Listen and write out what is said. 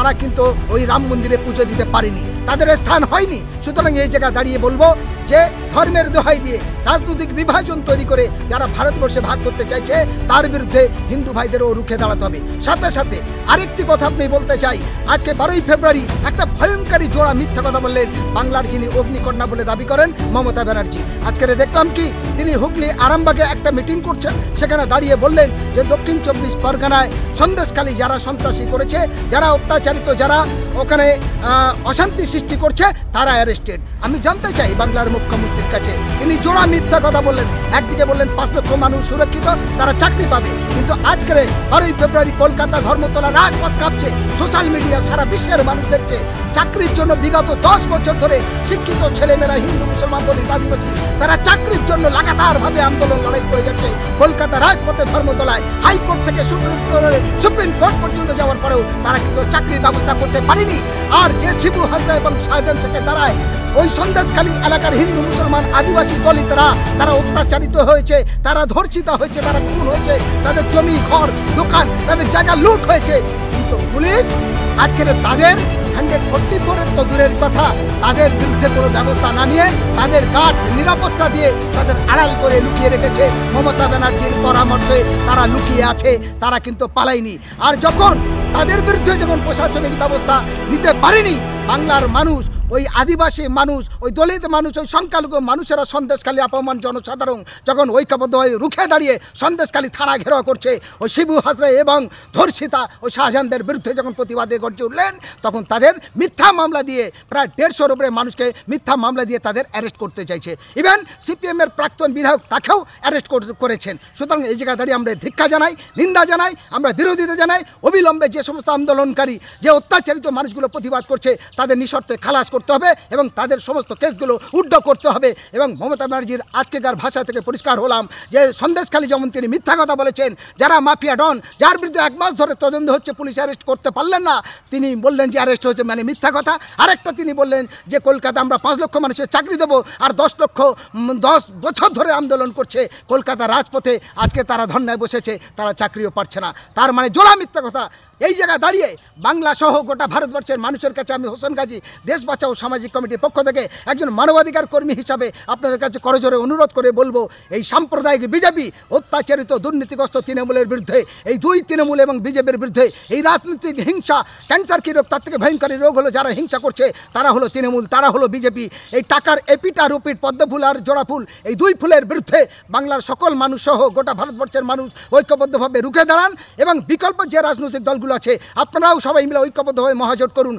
তারা কিন্তু ওই রাম মন্দিরে পুজো দিতে পারেনি, তাদের স্থান হয়নি। সুতরাং এই জায়গা দাঁড়িয়ে বলবো যে ধর্মের দোহাই দিয়ে রাজনৈতিক বিভাজন তৈরি করে যারা ভারতবর্ষে ভাগ করতে চাইছে তার বিরুদ্ধে হিন্দু ভাইদেরও রুখে দাঁড়াতে হবে। সাথে সাথে আরেকটি কথা আপনি বলতে চাই, আজকে 12ই ফেব্রুয়ারি একটা ভয়ঙ্করী জোড়া মিথ্যা কথা বললেন বাংলার যিনি অগ্নিকন্যা বলে দাবি করেন মমতা ব্যানার্জি। আজকে দেখলাম কি তিনি হুগলি আরামবাগে একটা মিটিং করছেন, সেখানে দাঁড়িয়ে বললেন যে দক্ষিণ 24 পরগনায় সন্দেশখালী যারা সন্ত্রাসী করেছে, যারা অত্যাচারিত, যারা ওখানে অশান্তি সৃষ্টি করছে তারা অ্যারেস্টেড। আমি জানতে চাই বাংলার মুখ্যমন্ত্রীর কাছে, তিনি জোড়া মিথ্যা কথা বললেন। একদিকে বললেন 5 লক্ষ মানুষ সুরক্ষিত, তারা চাকরি পাবে, কিন্তু আজকের 12ই ফেব্রুয়ারি কলকাতা ধর্মতলা রাজপথ কাঁপছে, সোশ্যাল মিডিয়া সারা বিশ্বের মানুষ দেখছে। চাকরির জন্য বিগত 10 বছর ধরে শিক্ষিত ছেলেমেয়েরা হিন্দু মুসলমান দলিত আদিবাসী তারা চাকরির জন্য লাগাতারভাবে আন্দোলন লড়াই করে যাচ্ছে কলকাতা রাজপথে ধর্মতলায়। হাইকোর্ট থেকে সুপ্রিম কোর্ট পর্যন্ত যাওয়ার পরেও তারা কিন্তু চাকরির ব্যবস্থা করতে পারেনি। আর যে শিবু হাজরা এবং শাহজাহান শেখের দ্বারায় ওই সন্দেশখালী এলাকার হিন্দু মুসলমান আদিবাসী দলিতরা তারা অত্যাচারিত হয়েছে, তারা ধর্ষিত হয়েছে, তারা খুন হয়েছে, তাদের জমি ঘর দোকান তাদের জায়গা লুট হয়েছে, কিন্তু পুলিশ আজকের তাদের 144 তো দূরের কথা, তাদের বিরুদ্ধে কোনো ব্যবস্থা না নিয়ে তাদের গার্ড নিরাপত্তা দিয়ে তাদের আড়াল করে লুকিয়ে রেখেছে। মমতা ব্যানার্জির পরামর্শে তারা লুকিয়ে আছে, তারা কিন্তু পালায়নি। আর যখন তাদের বিরুদ্ধে যখন প্রশাসনিক ব্যবস্থা নিতে পারেনি বাংলার মানুষ, ওই আদিবাসী মানুষ, ওই দলিত মানুষ, ওই সংখ্যালঘু মানুষেরা সন্দেশখালী অপমান জনসাধারণ যখন ঐক্যবদ্ধ হয়ে রুখে দাঁড়িয়ে সন্দেশখালী থানা ঘেরাও করছে, ওই শিবু হাজরা এবং ধর্ষিতা ওই শাহজাহানদের বিরুদ্ধে যখন প্রতিবাদে গর্জে উঠলেন, তখন তাদের মিথ্যা মামলা দিয়ে প্রায় 150-এর উপরে মানুষকে মিথ্যা মামলা দিয়ে তাদের অ্যারেস্ট করতে চাইছে। ইভেন সিপিএমের প্রাক্তন বিধায়ক তাকেও অ্যারেস্ট করেছেন। সুতরাং এই জায়গায় দাঁড়িয়ে আমরা ধিক্ষা জানাই, নিন্দা জানাই, আমরা বিরোধিতা জানাই। অবিলম্বে যে সমস্ত আন্দোলনকারী যে অত্যাচারিত মানুষগুলো প্রতিবাদ করছে তাদের নিঃশর্তে খালাস করতে হবে এবং তাদের সমস্ত কেসগুলো উড্ড করতে হবে। এবং মমতা ব্যানার্জির আজকেকার ভাষা থেকে পরিষ্কার হলাম যে সন্দেশখালী যেমন তিনি মিথ্যা কথা বলেছেন, যারা মাফিয়া ডন, যার বিরুদ্ধে 1 মাস ধরে তদন্ত হচ্ছে, পুলিশ অ্যারেস্ট করতে পারলেন না, তিনি বললেন যে অ্যারেস্ট হয়েছে মানে মিথ্যা কথা। আরেকটা তিনি বললেন যে কলকাতা আমরা 5 লক্ষ মানুষের চাকরি দেবো, আর 10 বছর ধরে আন্দোলন করছে কলকাতা রাজপথে, আজকে তারা ধর্নায় বসেছে, তারা চাকরিও পাচ্ছে না। তার মানে জোড়া মিথ্যা কথা। এই জায়গায় দাঁড়িয়ে বাংলা সহ গোটা ভারতবর্ষের মানুষের কাছে আমি হোসেন গাজী দেশ বাঁচাও সামাজিক কমিটির পক্ষ থেকে একজন মানবাধিকার কর্মী হিসাবে আপনাদের কাছে করজোরে অনুরোধ করে বলবো, এই সাম্প্রদায়িক বিজেপি অত্যাচারিত দুর্নীতিগ্রস্ত তৃণমূলের বিরুদ্ধে, এই দুই তৃণমূল এবং বিজেপির বিরুদ্ধে এই রাজনৈতিক হিংসা, ক্যান্সার কী রোগ তার থেকে ভয়ঙ্করী রোগ হলো যারা হিংসা করছে তারা হলো তৃণমূল, তারা হলো বিজেপি। এই টাকার এপিট আর ওপিট, পদ্মফুল আর জোড়া ফুল, এই দুই ফুলের বিরুদ্ধে বাংলার সকল মানুষ সহ গোটা ভারতবর্ষের মানুষ ঐক্যবদ্ধভাবে রুখে দাঁড়ান এবং বিকল্প যে রাজনৈতিক দলগুলো আছে আপনারাও সবাই মিলে ঐক্যবদ্ধভাবে মহাজোট করুন।